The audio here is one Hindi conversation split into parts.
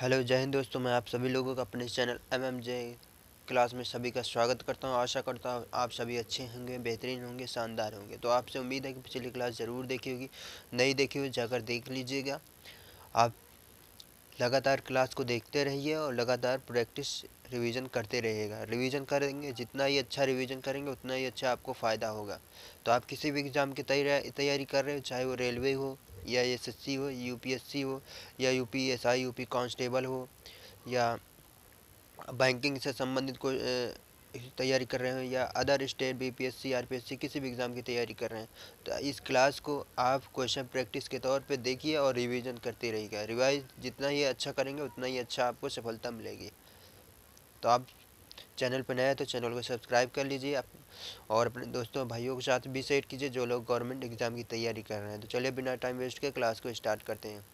हेलो जय हिंद दोस्तों, मैं आप सभी लोगों का अपने चैनल MMJ क्लास में सभी का स्वागत करता हूं। आशा करता हूं आप सभी अच्छे होंगे, बेहतरीन होंगे, शानदार होंगे। तो आपसे उम्मीद है कि पिछली क्लास ज़रूर देखी होगी। नहीं देखी हुई जाकर देख लीजिएगा। आप लगातार क्लास को देखते रहिए और लगातार प्रैक्टिस रिवीजन करते रहिएगा। रिवीजन करेंगे, जितना ही अच्छा रिवीजन करेंगे उतना ही अच्छा आपको फ़ायदा होगा। तो आप किसी भी एग्ज़ाम की तैयारी कर रहे हो, चाहे वो रेलवे हो या SSC हो, UPSC हो या UPSI यूपी कांस्टेबल हो या बैंकिंग से संबंधित कोई तैयारी कर रहे हो या अदर स्टेट BPSC RPSC किसी भी एग्ज़ाम की तैयारी कर रहे हैं, तो इस क्लास को आप क्वेश्चन प्रैक्टिस के तौर पे देखिए और रिवीजन करते रहिएगा। रिवाइज जितना ही अच्छा करेंगे उतना ही अच्छा आपको सफलता मिलेगी। तो आप चैनल पर नए हैं तो चैनल को सब्सक्राइब कर लीजिए आप, और अपने दोस्तों भाइयों के साथ भी शेयर कीजिए जो लोग गवर्नमेंट एग्ज़ाम की तैयारी कर रहे हैं। तो चलिए बिना टाइम वेस्ट के क्लास को स्टार्ट करते हैं।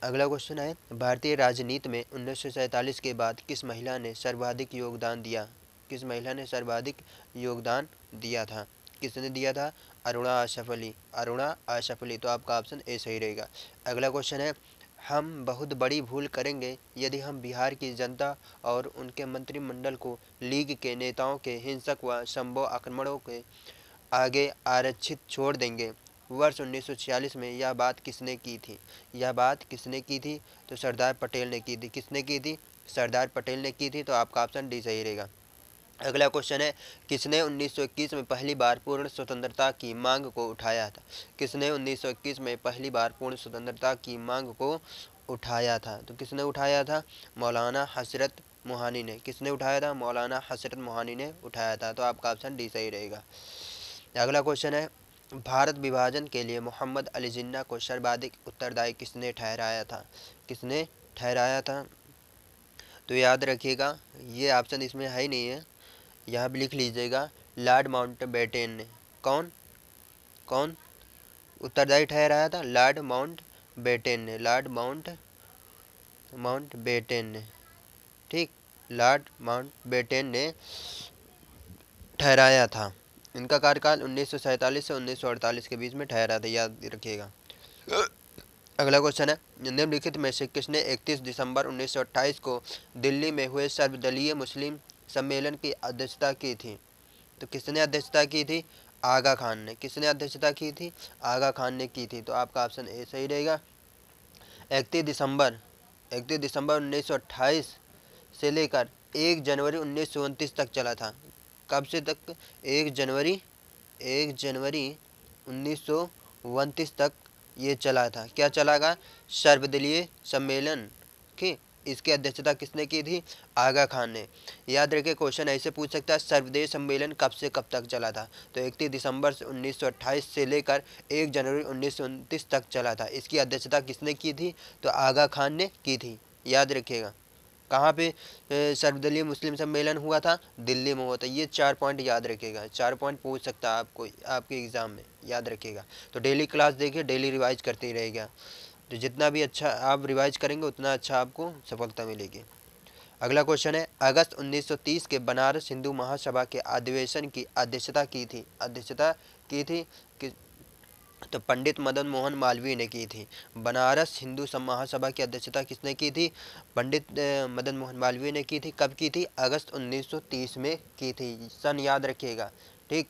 अगला क्वेश्चन है, भारतीय राजनीति में 1947 के बाद किस महिला ने सर्वाधिक योगदान दिया? किस महिला ने सर्वाधिक योगदान दिया था? किसने दिया था? अरुणा आशफ अली। अरुणा आशफ अली, तो आपका ऑप्शन ए सही रहेगा। अगला क्वेश्चन है, हम बहुत बड़ी भूल करेंगे यदि हम बिहार की जनता और उनके मंत्रिमंडल को लीग के नेताओं के हिंसक व संभव आक्रमणों के आगे आरक्षित छोड़ देंगे। वर्ष 1946 में यह बात किसने की थी? यह बात किसने की थी? तो सरदार पटेल ने की थी। किसने की थी? सरदार पटेल ने की थी। तो आपका ऑप्शन डी सही रहेगा। अगला क्वेश्चन है, किसने 1921 में पहली बार पूर्ण स्वतंत्रता की मांग को उठाया था? किसने 1921 में पहली बार पूर्ण स्वतंत्रता की मांग को उठाया था? तो किसने उठाया था? मौलाना हजरत मोहानी ने। किसने उठाया था? मौलाना हजरत मोहानी ने उठाया था। तो आपका ऑप्शन डी सही रहेगा। अगला क्वेश्चन है, भारत विभाजन के लिए मोहम्मद अली जिन्ना को सर्वाधिक उत्तरदायी किसने ठहराया था? किसने ठहराया था? तो याद रखिएगा, ये ऑप्शन इसमें है ही नहीं है, यहाँ भी लिख लीजिएगा। लॉर्ड माउंटबेटन ने। कौन कौन उत्तरदायी ठहराया था? लॉर्ड माउंटबेटन ने। लॉर्ड माउंटबेटन ने, ठीक, लॉर्ड माउंटबेटन ने ठहराया था। इनका कार्यकाल 1947 से 1948 के बीच में ठहरा था, याद रखिएगा। अगला क्वेश्चन है, निम्नलिखित में से किसने 31 दिसंबर 1928 को दिल्ली में हुए सर्वदलीय मुस्लिम सम्मेलन की अध्यक्षता की थी? तो किसने अध्यक्षता की थी? आगा खान ने। किसने अध्यक्षता की थी? आगा खान ने की थी। तो आपका ऑप्शन ए सही रहेगा। 31 दिसंबर 31 दिसंबर 1928 से लेकर 1 जनवरी 1929 तक चला था। कब से तक? 1 जनवरी 1929 तक ये चला था। क्या चलागा? सर्वदलीय सम्मेलन की इसकी अध्यक्षता किसने की थी? आगा खान ने। याद रखिए, क्वेश्चन ऐसे पूछ सकता है, सर्वदलीय सम्मेलन कब से कब तक चला था? तो 31 दिसंबर 1928 से लेकर 1 जनवरी 1929 तक चला था। इसकी अध्यक्षता किसने की थी? तो आगा खान ने की थी। याद रखिएगा। कहाँ पे सर्वदलीय मुस्लिम सम्मेलन हुआ था? दिल्ली में हुआ था। ये 4 पॉइंट याद रखिएगा। 4 पॉइंट पूछ सकता है आपको आपके एग्ज़ाम में, याद रखिएगा। तो डेली क्लास देखिए, डेली रिवाइज करते ही रहेगा। तो जितना भी अच्छा आप रिवाइज करेंगे उतना अच्छा आपको सफलता मिलेगी। अगला क्वेश्चन है, अगस्त 1930 के बनारस हिंदू महासभा के अधिवेशन की अध्यक्षता की थी? अध्यक्षता की थी कि तो पंडित मदन मोहन मालवीय ने की थी। बनारस हिंदू महासभा की अध्यक्षता किसने की थी? पंडित मदन मोहन मालवीय ने की थी। कब की थी? अगस्त 1930 में की थी। सन याद रखिएगा, ठीक।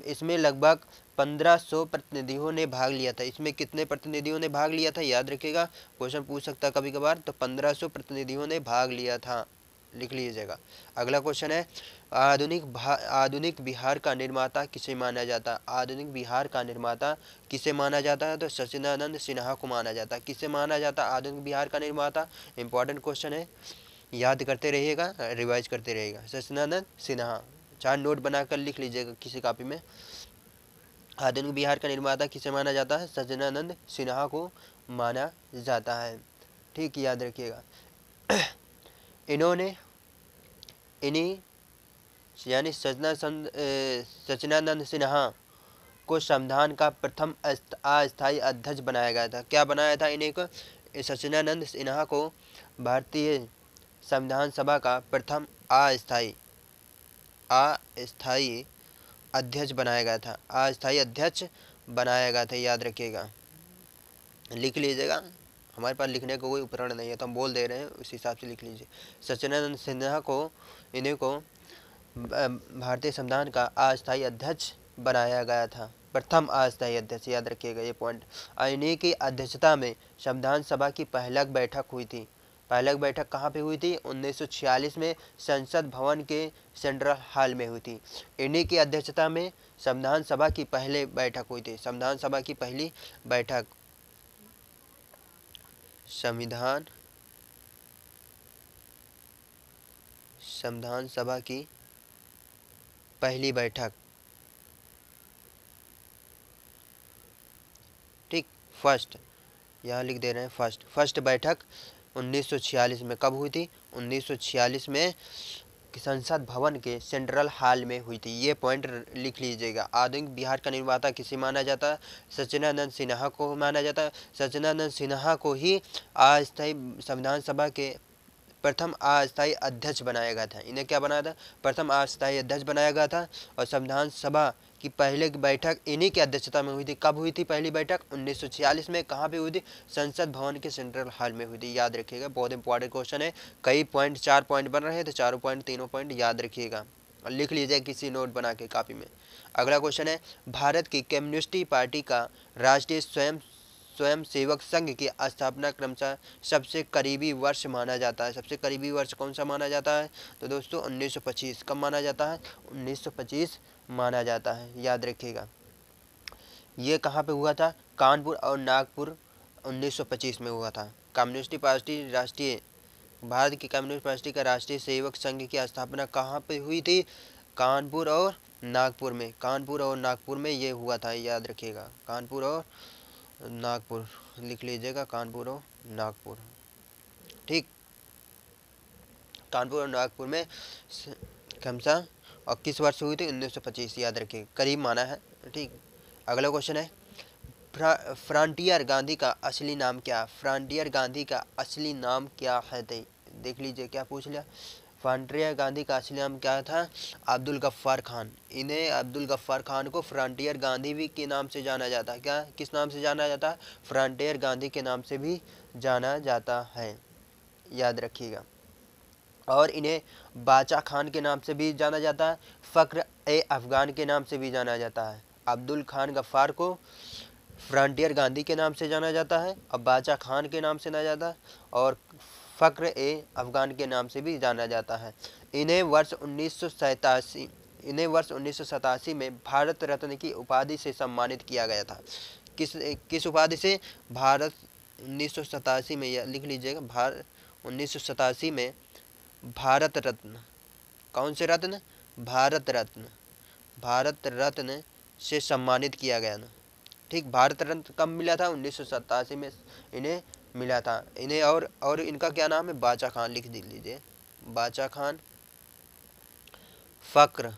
इसमें लगभग 1500 प्रतिनिधियों ने भाग लिया था। इसमें कितने प्रतिनिधियों ने भाग लिया था? याद रखिएगा, क्वेश्चन पूछ सकता कभी कभार। तो 1500 प्रतिनिधियों ने भाग लिया था, लिख लीजिएगा। अगला क्वेश्चन है, आधुनिक बिहार का निर्माता किसे माना जाता है? आधुनिक बिहार का निर्माता किसे माना जाता है? तो सच्चिदानंद सिन्हा को माना जाता है। किसे माना जाता है आधुनिक बिहार का निर्माता? इंपॉर्टेंट क्वेश्चन है, याद करते रहिएगा, रिवाइज करते रहिएगा। सच्चिदानंद सिन्हा। 4 नोट बनाकर लिख लीजिएगा किसी कॉपी में। आधुनिक बिहार का निर्माता किसे माना जाता है? सच्चिदानंद सिन्हा को माना जाता है, ठीक, याद रखिएगा। इन्होंने इन्हीं यानी सच्चिदानंद सिन्हा को संविधान का प्रथम अस्थायी अध्यक्ष बनाया गया था। क्या बनाया था इन्हें को? सच्चिदानंद सिन्हा को भारतीय संविधान सभा का प्रथम अस्थायी अध्यक्ष बनाया गया था। अस्थायी अध्यक्ष बनाया गया था, याद रखिएगा, लिख लीजिएगा। हमारे पास लिखने का कोई उपकरण नहीं है तो हम बोल दे रहे हैं, उस हिसाब से लिख लीजिए। सच्चिदानंद सिन्हा को इन्हीं को भारतीय संविधान का अस्थायी अध्यक्ष बनाया गया था, प्रथम अस्थायी अध्यक्ष, याद रखिएगा ये पॉइंट। इन्हीं की अध्यक्षता में संविधान सभा की पहलक बैठक हुई थी। पहलक बैठक कहाँ पे हुई थी? 1946 में संसद भवन के सेंट्रल हॉल में हुई थी। इन्हीं की अध्यक्षता में संविधान सभा की पहले बैठक हुई थी। संविधान सभा की पहली बैठक, संविधान सभा की पहली बैठक, ठीक, फर्स्ट, यहाँ लिख दे रहे हैं फर्स्ट बैठक 1946 में कब हुई थी? 1946 में संसद भवन के सेंट्रल हॉल में हुई थी। ये पॉइंट लिख लीजिएगा। आधुनिक बिहार का निर्माता किसे माना जाता है? सच्चिदानंद सिन्हा को माना जाता है। सच्चिदानंद सिन्हा को ही अस्थायी संविधान सभा के प्रथम अस्थायी अध्यक्ष बनाया गया था। इन्हें क्या बनाया था? प्रथम अस्थायी अध्यक्ष बनाया गया था। और संविधान सभा की पहले की बैठक इन्हीं की अध्यक्षता में हुई थी। कब हुई थी पहली बैठक? 1946 में। कहाँ पे हुई थी? संसद भवन के सेंट्रल हॉल में हुई थी। याद रखिएगा, बहुत इंपॉर्टेंट क्वेश्चन है। कई पॉइंट, 4 पॉइंट बन रहे हैं तो चारों पॉइंट, तीनों पॉइंट याद रखिएगा और लिख लीजिए किसी नोट बना के कॉपी में। अगला क्वेश्चन है, भारत की कम्युनिस्ट पार्टी का राष्ट्रीय स्वयं सेवक संघ की स्थापना क्रमशः सबसे करीबी वर्ष माना जाता है। सबसे करीबी वर्ष कौन सा माना जाता है? तो दोस्तों 1925। कब माना जाता है? 1925 माना जाता है, याद रखिएगा। ये कहाँ पे हुआ था? कानपुर और नागपुर 1925 में हुआ था। कम्युनिस्ट पार्टी राष्ट्रीय, भारत की कम्युनिस्ट पार्टी का राष्ट्रीय सेवक संघ की स्थापना कहाँ पे हुई थी? कानपुर और नागपुर में। कानपुर और नागपुर में ये हुआ था, याद रखिएगा। कानपुर और नागपुर लिख लीजिएगा, कानपुर और नागपुर, ठीक। कानपुर और नागपुर में क्रमशः, और किस वर्ष हुई थी? 1925, याद रखिए, करीब माना है, ठीक। अगला क्वेश्चन है, फ्रंटियर गांधी का असली नाम क्या? फ्रंटियर गांधी का असली नाम क्या है? देख लीजिए क्या पूछ लिया। फ्रंटियर गांधी का असली नाम क्या था? अब्दुल गफ्फार खान। इन्हें, अब्दुल गफ्फार खान को फ्रंटियर गांधी भी के नाम से जाना जाता है। क्या, किस नाम से जाना जाता है? फ्रंटियर गांधी के नाम से भी जाना जाता है, याद रखिएगा। और इन्हें बाचा खान के नाम से भी जाना जाता है, फ़ख्र ए अफ़गान के नाम से भी जाना जाता है। अब्दुल खान गफ्फार को फ्रंटियर गांधी के नाम से जाना जाता है, और बाचा खान के नाम से जाना जाता है, और फ़ख्र ए अफ़गान के नाम से भी जाना जाता है। इन्हें वर्ष 1987 में भारत रत्न की उपाधि से सम्मानित किया गया था। किस किस उपाधि से? भारत 1987 में, लिख लीजिएगा, 1987 में भारत रत्न। कौन से रत्न? भारत रत्न। भारत रत्न से सम्मानित किया गया ना, ठीक। भारत रत्न कब मिला था? 1987 में इन्हें मिला था। इन्हें और इनका क्या नाम है? बाचा खान लिख लीजिए, बाचा खान। फ़ख्र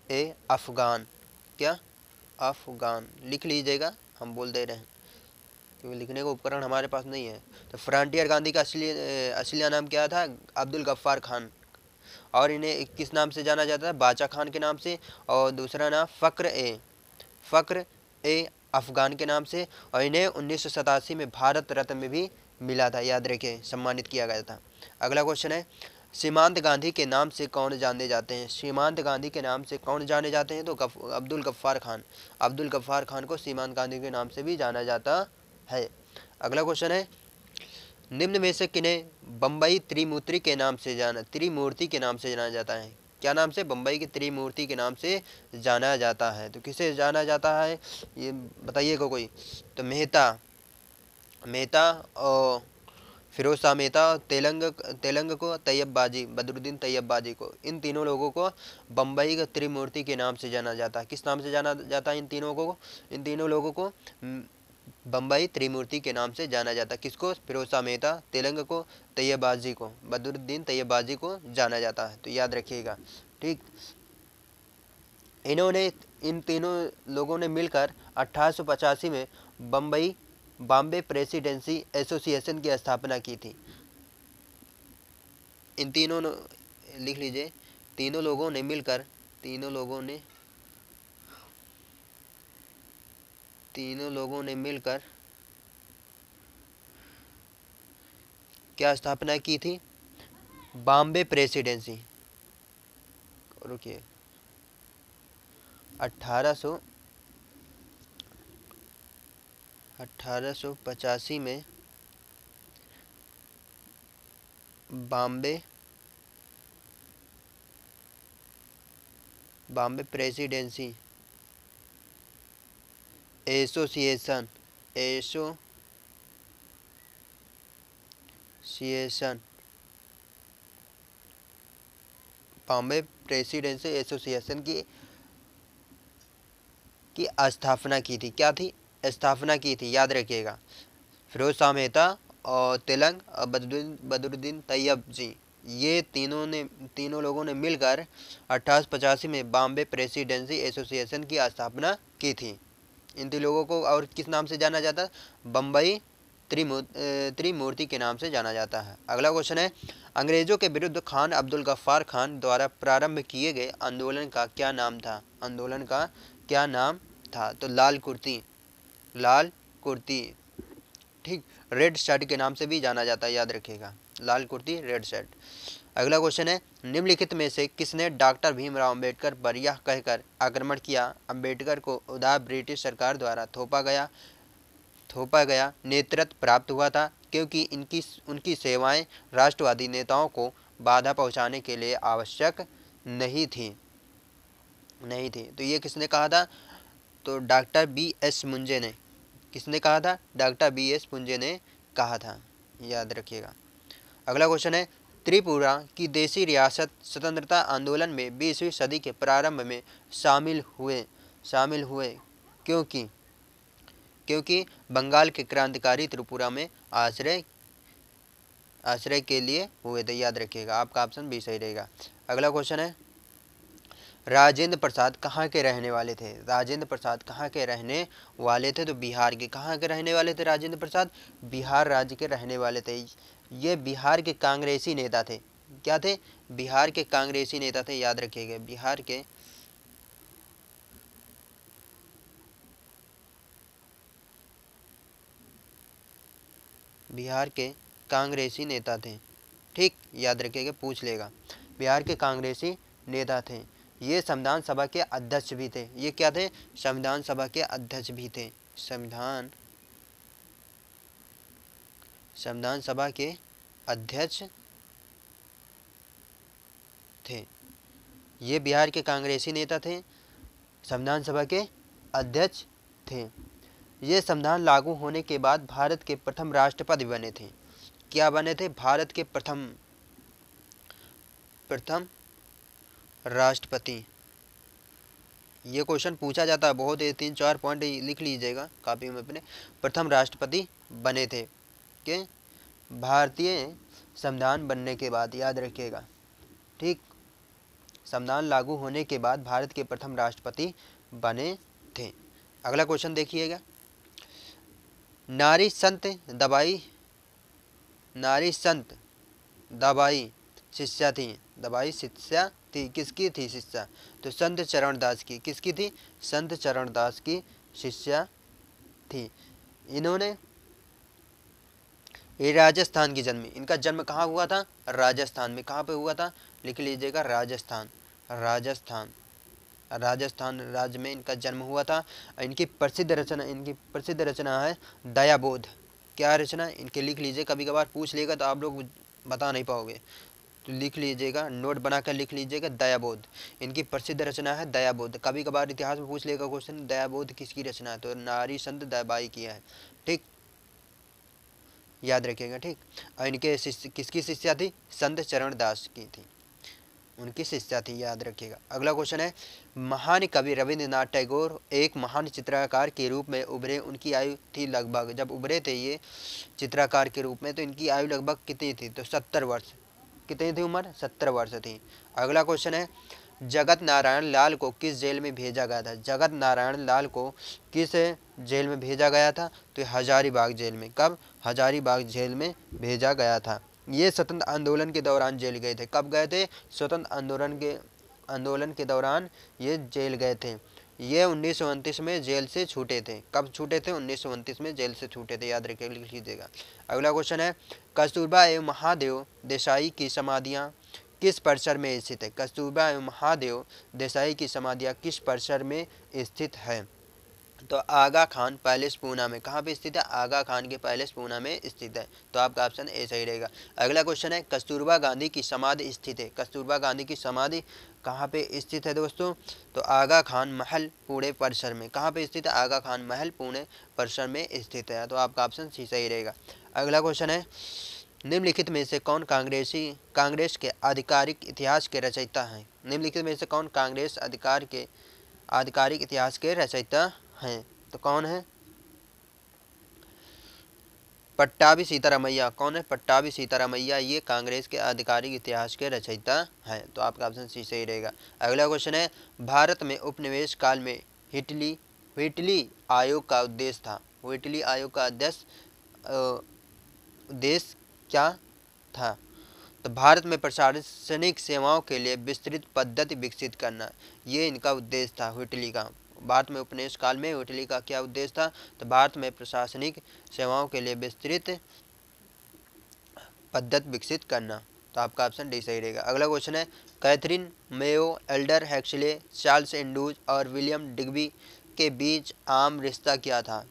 ए अफ़गान, क्या? अफ़गान लिख लीजिएगा, हम बोल दे रहे हैं क्योंकि लिखने का उपकरण हमारे पास नहीं है। तो फ्रंटियर गांधी का असली नाम क्या था? अब्दुल गफ्फार खान। और इन्हें किस नाम से जाना जाता है? बाचा खान के नाम से। और दूसरा नाम फ़ख्र ए अफ़गान के नाम से। और इन्हें 1987 में भारत रत्न में भी मिला था, याद रखिए, सम्मानित किया गया था। अगला क्वेश्चन है, सीमांत गांधी के नाम से कौन जाने जाते हैं? सीमांत गांधी के नाम से कौन जाने जाते हैं? तो अब्दुल गफ्फार खान। अब्दुल गफ्फार खान को सीमांत गांधी के नाम से भी जाना जाता है। अगला क्वेश्चन है, निम्न में से किन्हें बम्बई त्रिमूर्ति के नाम से जाना जाता है? क्या नाम से? बम्बई की त्रिमूर्ति के नाम से जाना जाता है। तो किसे जाना जाता है ये बताइएगा कोई? तो मेहता और फिरोज शाह मेहता, तेलंग को बदरुद्दीन तैयब बाजी को, इन तीनों लोगों को बम्बई के त्रिमूर्ति के नाम से जाना जाता है। किस नाम से जाना जाता है इन तीनों लोगों को? बम्बई त्रिमूर्ति के नाम से जाना जाता है। किसको? फिरोज शाह मेहता, तेलंग को, तैयबाजी को, बदरुद्दीन तैयबाजी को जाना जाता है। तो याद रखिएगा, ठीक। इन तीनों लोगों ने मिलकर 1885 में बॉम्बे प्रेसिडेंसी एसोसिएशन की स्थापना की थी। इन तीनों लिख लीजिए, तीनों लोगों ने तीनों लोगों ने मिलकर क्या स्थापना की थी? बॉम्बे प्रेसिडेंसी। रुकिए, 1885 में Bombay presidency association Bombay presidency association की स्थापना की थी। क्या थी? स्थापना की थी, याद रखिएगा। फिरोज शाह मेहता और तिलक और बदरुद्दीन तैयब जी, ये तीनों लोगों ने मिलकर 1885 में बॉम्बे प्रेसिडेंसी एसोसिएशन की स्थापना की थी। इन तीन लोगों को और किस नाम से जाना जाता है? बम्बई त्रिमूर्ति के नाम से जाना जाता है। अगला क्वेश्चन है, अंग्रेजों के विरुद्ध खान अब्दुल गफ्फार खान द्वारा प्रारंभ किए गए आंदोलन का क्या नाम था? आंदोलन का क्या नाम था? तो लाल कुर्ती, ठीक, रेड शर्ट के नाम से भी जाना जाता है, याद रखिएगा, लाल कुर्ती रेड शर्ट। अगला क्वेश्चन है, निम्नलिखित में से किसने डॉक्टर भीमराव अंबेडकर पर यह कहकर आक्रमण किया अंबेडकर को उदार ब्रिटिश सरकार द्वारा थोपा गया नेतृत्व प्राप्त हुआ था, क्योंकि उनकी सेवाएं राष्ट्रवादी नेताओं को बाधा पहुंचाने के लिए आवश्यक नहीं थी। तो ये किसने कहा था? तो डॉक्टर बी एस मुंजे ने। किसने कहा था? डॉक्टर बी एस मुंजे ने कहा था, याद रखिएगा। अगला क्वेश्चन है, त्रिपुरा की देशी रियासत स्वतंत्रता आंदोलन में 20वीं सदी के प्रारंभ में शामिल हुए क्योंकि बंगाल के क्रांतिकारी त्रिपुरा में आश्रय के लिए हुए थे, याद रखिएगा। आपका ऑप्शन बी सही रहेगा। अगला क्वेश्चन है, राजेंद्र प्रसाद कहाँ के रहने वाले थे? राजेंद्र प्रसाद कहाँ के रहने वाले थे? तो बिहार के। कहाँ के रहने वाले थे राजेंद्र प्रसाद? बिहार राज्य के रहने वाले थे। ये बिहार के कांग्रेसी नेता थे। क्या थे? बिहार के कांग्रेसी नेता थे, याद रखिएगा। बिहार के कांग्रेसी नेता थे, ठीक, याद रखिएगा, पूछ लेगा। बिहार के कांग्रेसी नेता थे। ये संविधान सभा के अध्यक्ष भी थे। ये क्या थे? संविधान सभा के अध्यक्ष भी थे। संविधान सभा के अध्यक्ष थे। ये बिहार के कांग्रेसी नेता थे, संविधान सभा के अध्यक्ष थे। ये संविधान लागू होने के बाद भारत के प्रथम राष्ट्रपति बने थे। क्या बने थे? भारत के प्रथम राष्ट्रपति। ये क्वेश्चन पूछा जाता है बहुत, 3-4 पॉइंट लिख लीजिएगा कॉपी में अपने। प्रथम राष्ट्रपति बने थे के भारतीय संविधान बनने के बाद, याद रखिएगा, ठीक। संविधान लागू होने के बाद भारत के प्रथम राष्ट्रपति बने थे। अगला क्वेश्चन देखिएगा, नारी संत दबाई शिष्या थी। किसकी थी शिष्या? तो संत चरणदास की। किसकी थी? संत चरणदास की शिष्या थी। इन्होंने ये राजस्थान की जन्मी। इनका जन्म कहाँ हुआ था? राजस्थान में। कहाँ पे हुआ था? लिख लीजिएगा, राजस्थान राज्य में इनका जन्म हुआ था। इनकी प्रसिद्ध रचना है दयाबोध। क्या रचना? इनके लिख लीजिए, कभी कभार पूछ लेगा तो आप लोग बता नहीं पाओगे, तो लिख लीजिएगा, नोट बनाकर लिख लीजिएगा, दयाबोध। इनकी प्रसिद्ध रचना है दयाबोध। कभी कभार इतिहास में पूछ लेगा क्वेश्चन, दयाबोध किसकी रचना है? तो नारी संत दयाबाई की है, ठीक, याद रखिएगा, ठीक। और इनके किसकी शिष्या थी? संत चरणदास की थी, उनकी शिष्या थी, याद रखिएगा। अगला क्वेश्चन है, महान कवि रविंद्रनाथ टैगोर एक महान चित्रकार के रूप में उभरे। उनकी आयु थी लगभग, जब उभरे थे ये चित्रकार के रूप में, तो इनकी आयु लगभग कितनी थी? तो 70 वर्ष। कितनी थी उम्र? 70 वर्ष थी। अगला क्वेश्चन है, जगत नारायण लाल को किस जेल में भेजा गया था? जगत नारायण लाल को किस जेल में भेजा गया था? तो हजारीबाग जेल में। कब? हजारीबाग जेल में भेजा गया था। ये स्वतंत्र आंदोलन के दौरान जेल गए थे। कब गए थे? स्वतंत्र आंदोलन के दौरान ये जेल गए थे। ये 1929 में जेल से छूटे थे। कब छूटे थे? 1929 में जेल से छूटे थे, याद रखिए, लिख लीजिएगा। अगला क्वेश्चन है, कस्तूरबा एवं महादेव देसाई की समाधियाँ किस परिसर में स्थित है? कस्तूरबा एवं महादेव देसाई की समाधियाँ किस परिसर में स्थित है? तो आगा खान पैलेस पूना में। कहाँ पे स्थित है? आगा खान के पैलेस पूना में स्थित है। तो आपका ऑप्शन ए सही रहेगा। अगला क्वेश्चन है, कस्तूरबा गांधी की समाधि स्थित है। कस्तूरबा गांधी की समाधि कहाँ पे स्थित है दोस्तों? तो आगा खान महल पुणे परिसर में। कहाँ पे स्थित है? आगा खान महल पुणे परिसर में स्थित है। तो आपका ऑप्शन सी सही रहेगा। अगला क्वेश्चन है, निम्नलिखित में से कौन कांग्रेस के आधिकारिक इतिहास के रचयिता हैं? निम्नलिखित में से कौन कांग्रेस आधिकारिक इतिहास के रचयिता हैं? तो कौन है? पट्टाभी सीतारामैया। कौन है? पट्टाभी सीतारामैया, ये कांग्रेस के आधिकारिक इतिहास के रचयिता हैं। तो आपका ऑप्शन सी सही रहेगा। अगला क्वेश्चन है, भारत में उपनिवेश काल में व्हिटली आयोग का उद्देश्य था। व्हिटली आयोग का उद्देश्य क्या था? तो भारत में प्रशासनिक सेवाओं के लिए विस्तृत पद्धति विकसित करना, ये इनका उद्देश्य था व्हिटली का। भारत में उपनिवेश काल में व्हिटली का क्या उद्देश्य था? तो भारत में प्रशासनिक सेवाओं के लिए विस्तृत पद्धति विकसित करना। तो आपका ऑप्शन डी सही रहेगा। अगला क्वेश्चन है, Katherine Mayo, Aldous Huxley, Charles Andrews और विलियम डिग्बी के बीच आम रिश्ता क्या था?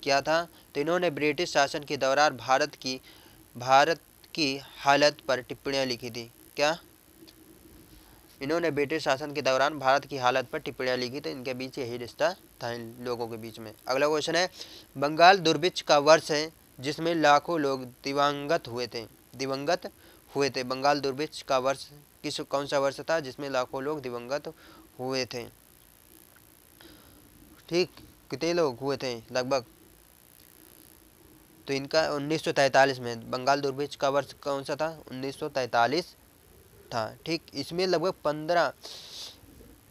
क्या था? तो इन्होंने ब्रिटिश शासन के दौरान भारत की हालत पर टिप्पणियां लिखी थी। क्या? इन्होंने ब्रिटिश शासन के दौरान भारत की हालत पर टिप्पणियां लिखी थी। इनके बीच यही रिश्ता था इन लोगों के बीच में। अगला क्वेश्चन है, बंगाल दुर्भिक्ष का वर्ष है जिसमें लाखों लोग दिवंगत हुए थे। बंगाल दुर्भिक्ष का वर्ष कौन सा वर्ष था जिसमें लाखों लोग दिवंगत हुए थे? ठीक, कितने लोग हुए थे लगभग? तो इनका 1943 में। बंगाल दुर्भिक्ष का वर्ष कौन सा था? 1943 था। ठीक, इसमें लगभग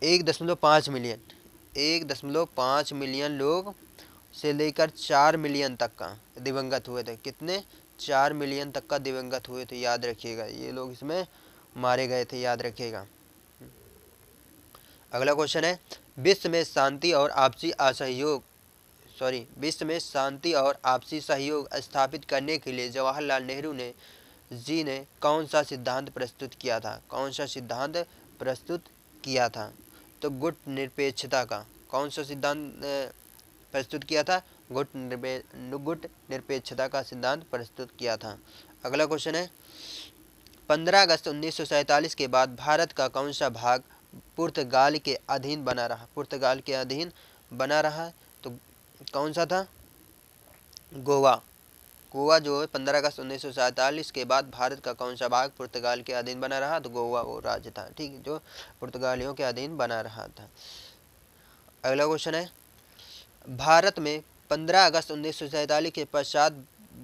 1.5 मिलियन लोग से लेकर 4 मिलियन तक का दिवंगत हुए थे। कितने? 4 मिलियन तक का दिवंगत हुए थे, याद रखिएगा। ये लोग इसमें मारे गए थे, याद रखिएगा। अगला क्वेश्चन है, विश्व में शांति और आपसी सहयोग स्थापित करने के लिए जवाहरलाल नेहरू जी ने कौन सा सिद्धांत प्रस्तुत किया था? कौन सा सिद्धांत प्रस्तुत किया था? तो गुट निरपेक्षता का। कौन सा सिद्धांत प्रस्तुत किया था? गुट निरपेक्षता का सिद्धांत प्रस्तुत किया था। अगला क्वेश्चन है, 15 अगस्त 1947 के बाद भारत का कौन सा भाग पुर्तगाल के अधीन बना रहा? पुर्तगाल के अधीन बना रहा। तो कौन सा था? गोवा जो है 15 अगस्त 1947 के बाद भारत का कौन सा भाग पुर्तगाल के अधीन बना रहा? तो गोवा वो राज्य था, ठीक, जो पुर्तगालियों के अधीन बना रहा था। अगला क्वेश्चन है, भारत में 15 अगस्त 1947 के पश्चात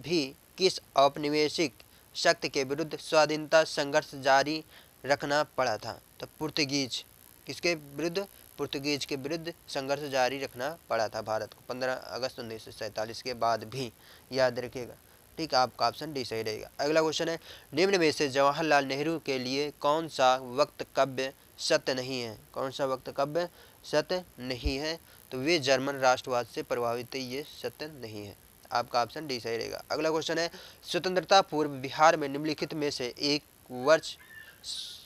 भी किस औपनिवेशिक शक्ति के विरुद्ध स्वाधीनता संघर्ष जारी रखना पड़ा था? तो पुर्तगीज। किसके विरुद्ध? पुर्तगीज के विरुद्ध संघर्ष जारी रखना पड़ा था भारत को 15 अगस्त 1947 के बाद भी, याद रखिएगा। ठीक, आपका ऑप्शन डी सही रहेगा। अगला क्वेश्चन है, निम्न में से जवाहरलाल नेहरू के लिए कौन सा वक्तव्य सत्य नहीं है? कौन सा वक्तव्य सत्य नहीं है? तो वे जर्मन राष्ट्रवाद से प्रभावित थे, ये सत्य नहीं है। आपका ऑप्शन डी सही रहेगा। अगला क्वेश्चन है, स्वतंत्रता पूर्व बिहार में निम्नलिखित में से एक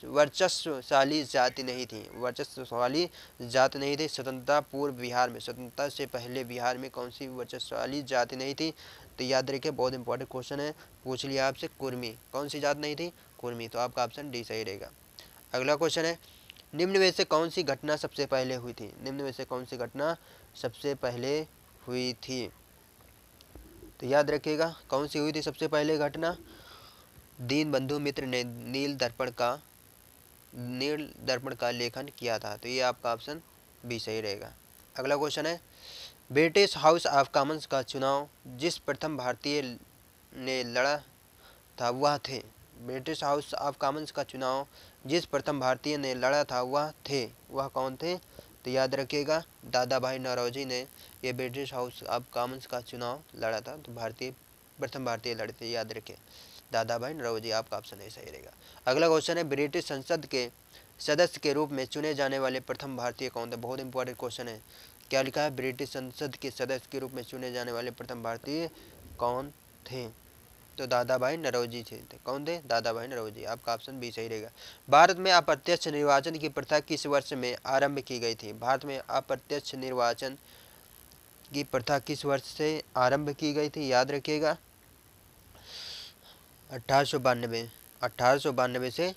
वर्चस्वशाली जाति नहीं थी। वर्चस्वशाली जाति नहीं थी स्वतंत्रता पूर्व बिहार में। स्वतंत्रता से पहले बिहार में कौन सी वर्चस्वशाली जाति नहीं थी? तो याद रखिए, बहुत इंपॉर्टेंट क्वेश्चन है, पूछ लिया आपसे। कुर्मी। कौन सी जात नहीं थी? कुर्मी। तो आपका ऑप्शन डी सही रहेगा। अगला क्वेश्चन है, निम्न में से कौन सी घटना सबसे पहले हुई थी? निम्न में से कौन सी घटना सबसे पहले हुई थी? तो याद रखिएगा, कौन सी हुई थी सबसे पहले घटना? दीनबंधु मित्र ने नील दर्पण का लेखन किया था। तो ये आपका ऑप्शन बी सही रहेगा। अगला क्वेश्चन है, ब्रिटिश हाउस ऑफ कॉमन्स का चुनाव जिस प्रथम भारतीय ने लड़ा था वह थे। ब्रिटिश हाउस ऑफ कॉमन्स का चुनाव जिस प्रथम भारतीय ने लड़ा था वह कौन थे? तो याद रखिएगा, दादा भाई नौरोजी ने ये ब्रिटिश हाउस ऑफ कॉमन्स का चुनाव लड़ा था। तो प्रथम भारतीय लड़े थे, याद रखें। दादा भाई नौरोजी, आपका ऑप्शन नहीं सही रहेगा। अगला क्वेश्चन है ब्रिटिश संसद के सदस्य के रूप में चुने जाने वाले प्रथम भारतीय कौन थे? बहुत इंपॉर्टेंट क्वेश्चन है। क्या लिखा है? ब्रिटिश संसद के सदस्य के रूप में चुने जाने वाले प्रथम भारतीय कौन थे? तो दादा भाई नौरोजी थे। कौन थे? दादा भाई नौरोजी, आपका ऑप्शन बी सही रहेगा। भारत में अप्रत्यक्ष निर्वाचन की प्रथा किस वर्ष में आरंभ की गई थी? भारत में अप्रत्यक्ष निर्वाचन की प्रथा किस वर्ष से आरंभ की गई थी? याद रखिएगा 1892। 1892 से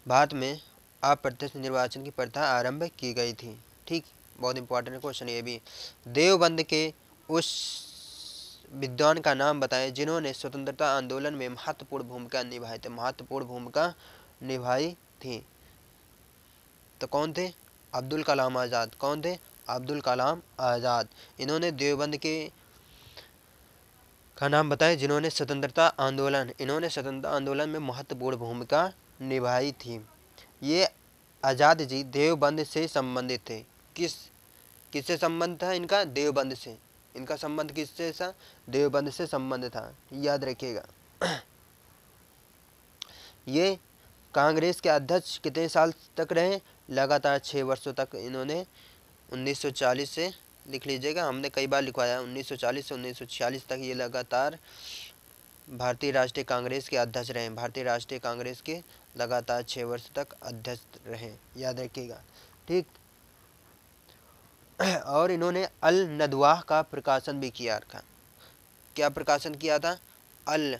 भारत में अप्रत्यक्ष निर्वाचन की प्रथा आरंभ की गई थी। ठीक, बहुत इंपॉर्टेंट क्वेश्चन ये भी। देवबंद के उस विद्वान का नाम बताएं जिन्होंने स्वतंत्रता आंदोलन में महत्वपूर्ण भूमिका निभाई थी? महत्वपूर्ण भूमिका निभाई थी तो कौन थे? अब्दुल कलाम आज़ाद। कौन थे? अब्दुल कलाम आज़ाद। इन्होंने देवबंद के का नाम बताएं जिन्होंने स्वतंत्रता आंदोलन में महत्वपूर्ण भूमिका निभाई थी। ये आज़ाद जी देवबंद से संबंधित थे। किससे संबंध था इनका? देवबंद से। इनका संबंध किससे था? देवबंद से संबंध था, याद रखिएगा। ये कांग्रेस के अध्यक्ष कितने साल तक रहे? लगातार 6 वर्षों तक इन्होंने 1940 से, लिख लीजिएगा, हमने कई बार लिखवाया, 1940 से 1946 तक ये लगातार भारतीय राष्ट्रीय कांग्रेस के अध्यक्ष रहे। भारतीय राष्ट्रीय कांग्रेस के लगातार 6 वर्ष तक अध्यक्ष रहे, याद रखिएगा। ठीक, और इन्होंने अल नदवाह का प्रकाशन भी किया था। क्या प्रकाशन किया था? अल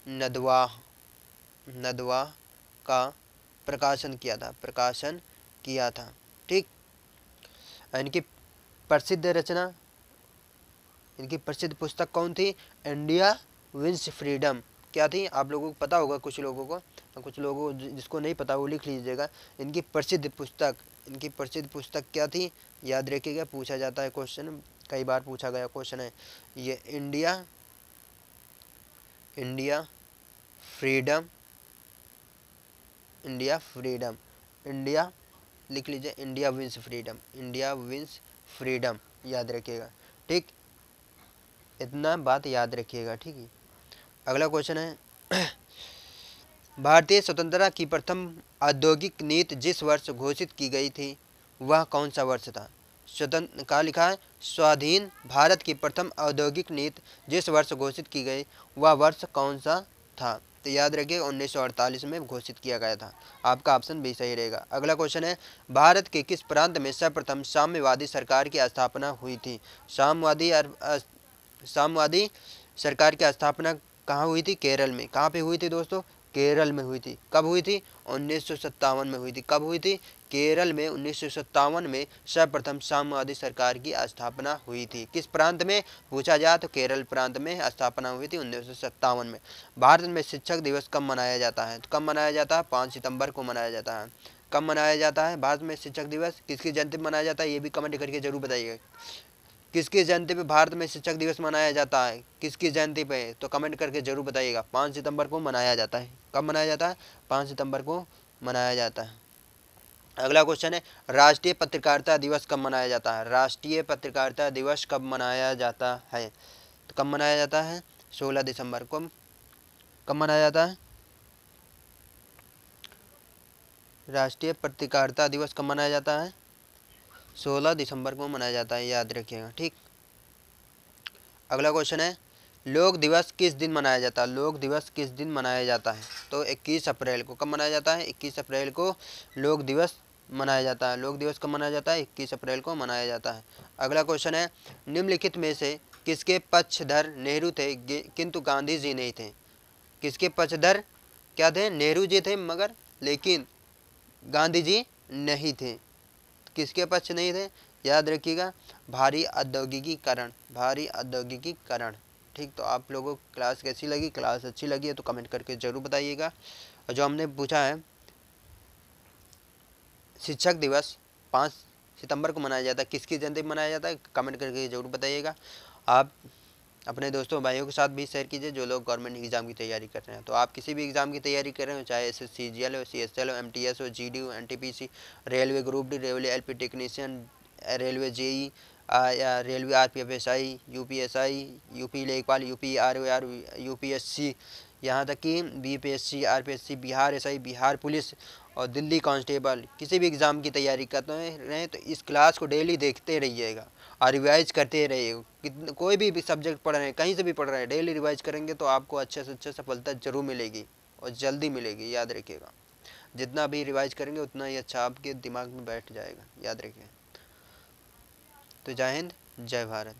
नदवाह का प्रकाशन किया था। ठीक, इनकी प्रसिद्ध रचना, इनकी प्रसिद्ध पुस्तक कौन थी? India wins freedom. क्या थी? आप लोगों को पता होगा, कुछ लोगों को, कुछ लोगों जिसको नहीं पता वो लिख लीजिएगा। इनकी प्रसिद्ध पुस्तक क्या थी? याद रखिएगा, पूछा जाता है क्वेश्चन, कई बार पूछा गया क्वेश्चन है ये। इंडिया फ्रीडम, इंडिया लिख लीजिए, इंडिया विंस फ्रीडम, याद रखिएगा। ठीक, इतना बात याद रखिएगा। ठीक है, अगला क्वेश्चन है भारतीय स्वतंत्रता की प्रथम औद्योगिक नीति जिस वर्ष घोषित की गई थी वह कौन सा वर्ष था? स्वतंत्र का लिखा है स्वाधीन भारत की प्रथम औद्योगिक नीति जिस वर्ष घोषित की गई वह वर्ष कौन सा था? तो याद रखिए 1948 में घोषित किया गया था। आपका ऑप्शन भी सही रहेगा। अगला क्वेश्चन है भारत के किस प्रांत में सर्वप्रथम साम्यवादी सरकार की स्थापना हुई थी? साम्यवादी सरकार की स्थापना कहाँ हुई थी? केरल में। कहाँ पे हुई थी दोस्तों? केरल में हुई थी। कब हुई थी? 1957 में हुई थी। कब हुई थी? केरल में 1957 में सर्वप्रथम साम्यवादी सरकार की स्थापना हुई थी। किस प्रांत में पूछा जाए तो केरल प्रांत में स्थापना हुई थी 1957 में। भारत में शिक्षक दिवस कब मनाया जाता है? तो कब मनाया जाता है? 5 सितंबर को मनाया जाता है। कब मनाया जाता है भारत में शिक्षक दिवस? किसकी जयंती पर मनाया जाता है? ये भी कमेंट करके जरूर बताइएगा। किसकी जयंती पे भारत में शिक्षक दिवस मनाया जाता है? किसकी जयंती पे? तो कमेंट करके जरूर बताइएगा। 5 सितंबर को मनाया जाता है। कब मनाया जाता है? 5 सितंबर को मनाया जाता है। अगला क्वेश्चन है राष्ट्रीय पत्रकारिता दिवस कब मनाया जाता है? राष्ट्रीय पत्रकारिता दिवस कब मनाया जाता है? तो कब मनाया जाता है? 16 दिसंबर को। कब मनाया जाता है? राष्ट्रीय पत्रकारिता दिवस कब मनाया जाता है? 16 दिसंबर को मनाया जाता है, याद रखिएगा। ठीक, अगला क्वेश्चन है लोक दिवस किस दिन मनाया जाता है? लोक दिवस किस दिन मनाया जाता है? तो 21 अप्रैल को। कब मनाया जाता है? 21 अप्रैल को लोक दिवस मनाया जाता है। लोक दिवस कब मनाया जाता है? 21 अप्रैल को मनाया जाता है। अगला क्वेश्चन है निम्नलिखित में से किसके पक्षधर नेहरू थे किंतु गांधी जी नहीं थे? किसके पक्षधर क्या थे? नेहरू जी थे मगर, लेकिन गांधी जी नहीं थे। किसके पक्ष नहीं थे? याद रखिएगा भारी औद्योगिकीकरण। ठीक, तो आप लोगों को क्लास कैसी लगी? क्लास अच्छी लगी है तो कमेंट करके जरूर बताइएगा। और जो हमने पूछा है शिक्षक दिवस 5 सितंबर को मनाया जाता है, किसकी जयंती मनाया जाता है? कमेंट करके जरूर बताइएगा। आप अपने दोस्तों भाइयों के साथ भी शेयर कीजिए जो लोग गवर्नमेंट एग्जाम की तैयारी कर रहे हैं। तो आप किसी भी एग्जाम की तैयारी कर रहे हो, चाहे SSC CGL हो, CSL हो, MTS हो, GD हो, NTPC, railway group D, railway LP technician, railway JE, या रेलवे RPF UPSI, यूपी लेखपाल, UPROR, UPSC, यहाँ तक कि BPSC, RPSC, Bihar SI, Bihar police और दिल्ली कांस्टेबल, किसी भी एग्ज़ाम की तैयारी करते रहें तो इस क्लास को डेली देखते रहिएगा और रिवाइज करते रहिएगा। कोई भी सब्जेक्ट पढ़ रहे हैं, कहीं से भी पढ़ रहे हैं, डेली रिवाइज करेंगे तो आपको अच्छे से अच्छे सफलता जरूर मिलेगी और जल्दी मिलेगी, याद रखिएगा। जितना भी रिवाइज करेंगे उतना ही अच्छा आपके दिमाग में बैठ जाएगा, याद रखिए। तो जय हिंद, जय भारत।